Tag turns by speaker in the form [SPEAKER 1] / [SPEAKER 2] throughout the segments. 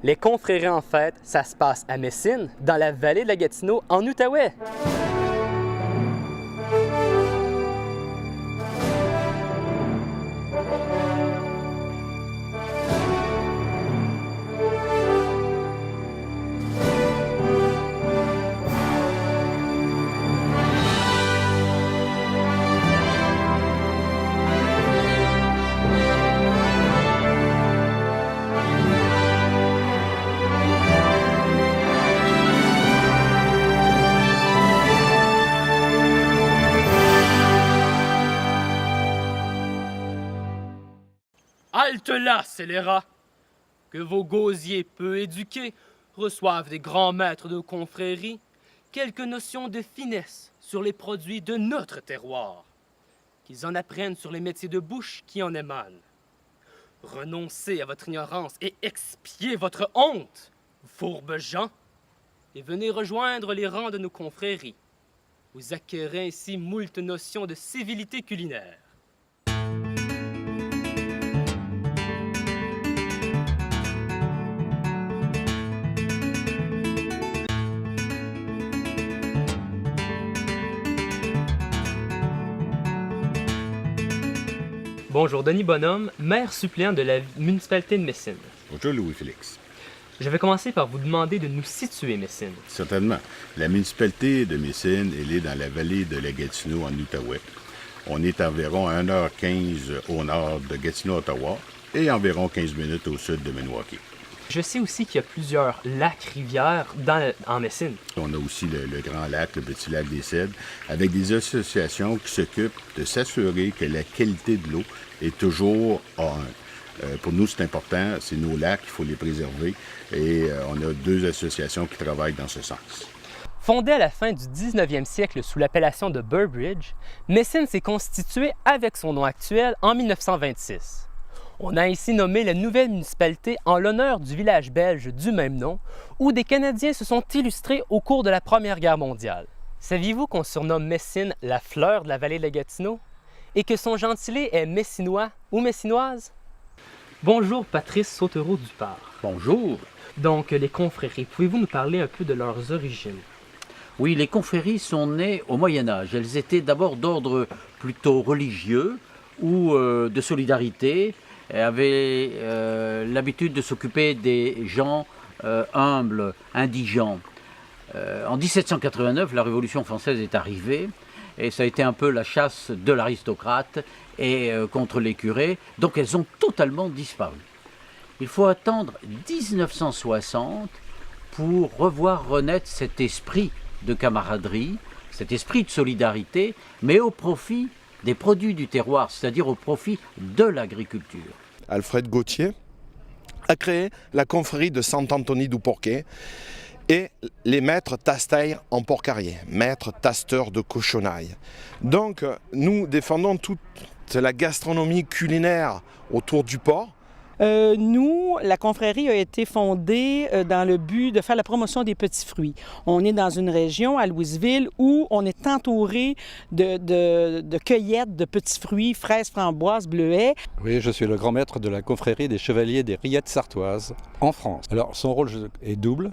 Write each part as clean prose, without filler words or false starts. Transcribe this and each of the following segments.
[SPEAKER 1] Les confréries en fête, ça se passe à Messine, dans la vallée de la Gatineau, en Outaouais.
[SPEAKER 2] Halte là, scélérats! Que vos gosiers peu éduqués reçoivent des grands maîtres de confrérie quelques notions de finesse sur les produits de notre terroir, qu'ils en apprennent sur les métiers de bouche qui en émanent. Renoncez à votre ignorance et expiez votre honte, fourbes gens, et venez rejoindre les rangs de nos confréries. Vous acquérez ainsi moult notions de civilité culinaire.
[SPEAKER 1] Bonjour, Denis Bonhomme, maire suppléant de la municipalité de Messine.
[SPEAKER 3] Bonjour, Louis-Félix.
[SPEAKER 1] Je vais commencer par vous demander de nous situer Messine.
[SPEAKER 3] Certainement. La municipalité de Messine, elle est dans la vallée de la Gatineau, en Outaouais. On est environ à 1h15 au nord de Gatineau-Ottawa et environ 15 minutes au sud de Milwaukee.
[SPEAKER 1] Je sais aussi qu'il y a plusieurs lacs, rivières en Messine.
[SPEAKER 3] On a aussi le Grand Lac, le Petit Lac des Cèdres, avec des associations qui s'occupent de s'assurer que la qualité de l'eau est toujours A1. Pour nous, c'est important, c'est nos lacs, il faut les préserver et on a 2 associations qui travaillent dans ce sens.
[SPEAKER 1] Fondée à la fin du 19e siècle sous l'appellation de Burbridge, Messine s'est constituée avec son nom actuel en 1926. On a ainsi nommé la nouvelle municipalité en l'honneur du village belge du même nom, où des Canadiens se sont illustrés au cours de la Première Guerre mondiale. Saviez-vous qu'on surnomme Messine la fleur de la vallée de la Gatineau et que son gentilé est messinois ou messinoise? Bonjour Patrice Sautereau-Dupart.
[SPEAKER 4] Bonjour.
[SPEAKER 1] Donc, les confréries, pouvez-vous nous parler un peu de leurs origines?
[SPEAKER 4] Oui, les confréries sont nées au Moyen Âge. Elles étaient d'abord d'ordre plutôt religieux ou de solidarité. Elles avaient l'habitude de s'occuper des gens humbles, indigents. En 1789, la Révolution française est arrivée et ça a été un peu la chasse de l'aristocrate et contre les curés. Donc elles ont totalement disparu. Il faut attendre 1960 pour revoir renaître cet esprit de camaraderie, cet esprit de solidarité, mais au profit des produits du terroir, c'est-à-dire au profit de l'agriculture.
[SPEAKER 5] Alfred Gauthier a créé la confrérie de Sant-Antoni du Porquet et les maîtres tasteils en porcarier, maîtres tasteurs de cochonailles. Donc nous défendons toute la gastronomie culinaire autour du porc.
[SPEAKER 6] Nous, la confrérie a été fondée dans le but de faire la promotion des petits fruits. On est dans une région, à Louisville, où on est entouré de cueillettes de petits fruits, fraises, framboises, bleuets.
[SPEAKER 7] Oui, je suis le grand maître de la confrérie des chevaliers des rillettes sartoises en France. Alors, son rôle est double.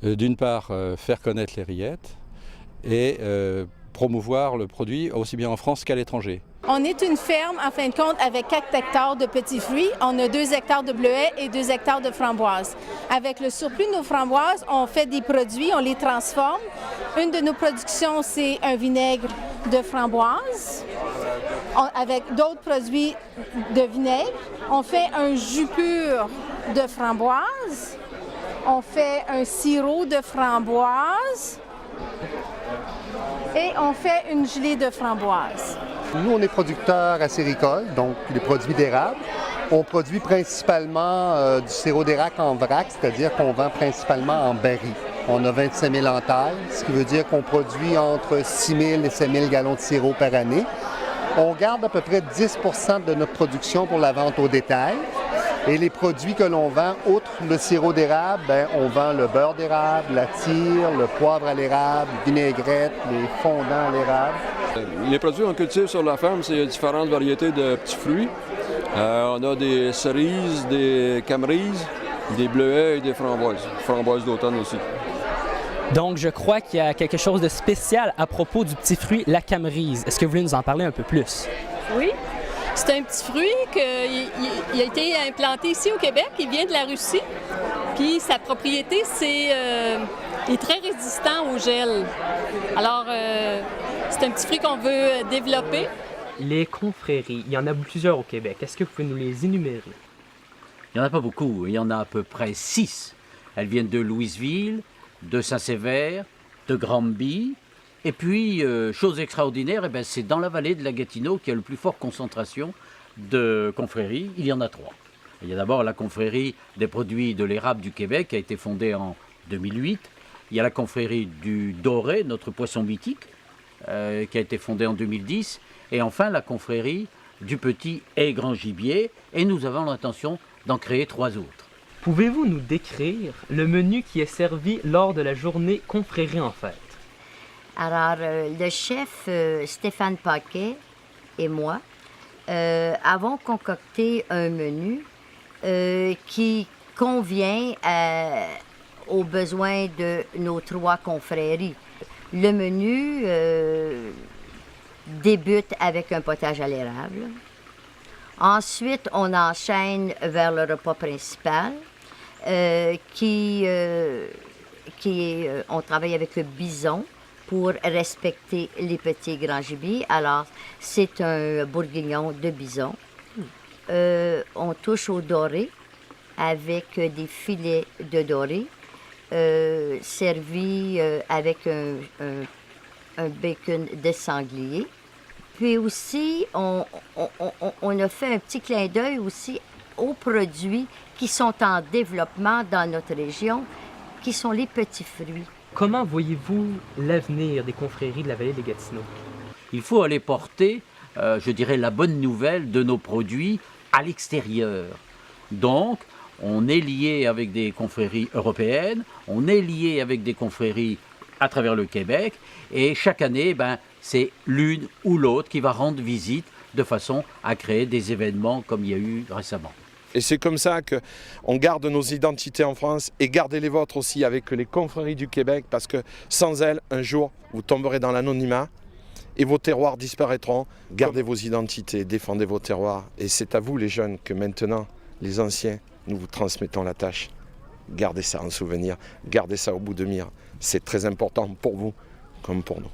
[SPEAKER 7] D'une part, faire connaître les rillettes et promouvoir le produit aussi bien en France qu'à l'étranger.
[SPEAKER 8] On est une ferme, en fin de compte, avec 4 hectares de petits fruits. On a 2 hectares de bleuets et 2 hectares de framboises. Avec le surplus de nos framboises, on fait des produits, on les transforme. Une de nos productions, c'est un vinaigre de framboise avec d'autres produits de vinaigre. On fait un jus pur de framboise. On fait un sirop de framboise. Et on fait une gelée de framboise.
[SPEAKER 9] Nous, on est producteurs acéricoles, donc des produits d'érable. On produit principalement du sirop d'érable en vrac, c'est-à-dire qu'on vend principalement en baril. On a 25 000 entailles, ce qui veut dire qu'on produit entre 6 000 et 7 000 gallons de sirop par année. On garde à peu près 10 % de notre production pour la vente au détail. Et les produits que l'on vend, outre le sirop d'érable, on vend le beurre d'érable, la tire, le poivre à l'érable, vinaigrette, les fondants à l'érable.
[SPEAKER 10] Les produits qu'on cultive sur la ferme, c'est différentes variétés de petits fruits. On a des cerises, des camerises, Des bleuets et des framboises. Framboises d'automne aussi.
[SPEAKER 1] Donc, je crois qu'il y a quelque chose de spécial à propos du petit fruit, la camerise. Est-ce que vous voulez nous en parler un peu plus?
[SPEAKER 11] Oui. C'est un petit fruit qui a été implanté ici au Québec. Il vient de la Russie. Puis sa propriété, il est très résistant au gel. Alors, c'est un petit fruit qu'on veut développer.
[SPEAKER 1] Les confréries, il y en a plusieurs au Québec. Est-ce que vous pouvez nous les énumérer?
[SPEAKER 4] Il n'y en a pas beaucoup, il y en a à peu près 6. Elles viennent de Louisville, de Saint-Sévère, de Granby. Et puis, chose extraordinaire, c'est dans la vallée de la Gatineau qu'il y a le plus forte concentration de confréries. Il y en a 3. Il y a d'abord la confrérie des produits de l'érable du Québec qui a été fondée en 2008. Il y a la confrérie du doré, notre poisson mythique, qui a été fondée en 2010. Et enfin, la confrérie du petit et grand gibier. Et nous avons l'intention d'en créer 3 autres.
[SPEAKER 1] Pouvez-vous nous décrire le menu qui est servi lors de la journée confrérie en fête?
[SPEAKER 12] Alors, le chef Stéphane Paquet et moi avons concocté un menu qui convient aux besoins de nos 3 confréries. Le menu débute avec un potage à l'érable. Ensuite, on enchaîne vers le repas principal on travaille avec le bison pour respecter les petits et grands gibiers. Alors, c'est un bourguignon de bison. On touche au doré avec des filets de doré servis avec un bacon de sanglier. Puis aussi, on a fait un petit clin d'œil aussi aux produits qui sont en développement dans notre région, qui sont les petits fruits.
[SPEAKER 1] Comment voyez-vous l'avenir des confréries de la vallée des Gatineaux?
[SPEAKER 4] Il faut aller porter, je dirais, la bonne nouvelle de nos produits à l'extérieur. Donc, on est lié avec des confréries européennes, on est lié avec des confréries à travers le Québec, et chaque année, c'est l'une ou l'autre qui va rendre visite de façon à créer des événements comme il y a eu récemment.
[SPEAKER 5] Et c'est comme ça qu'on garde nos identités en France et gardez les vôtres aussi avec les confréries du Québec parce que sans elles, un jour, vous tomberez dans l'anonymat et vos terroirs disparaîtront. Gardez vos identités, défendez vos terroirs et c'est à vous les jeunes que maintenant, les anciens, nous vous transmettons la tâche. Gardez ça en souvenir, gardez ça au bout de mire. C'est très important pour vous comme pour nous.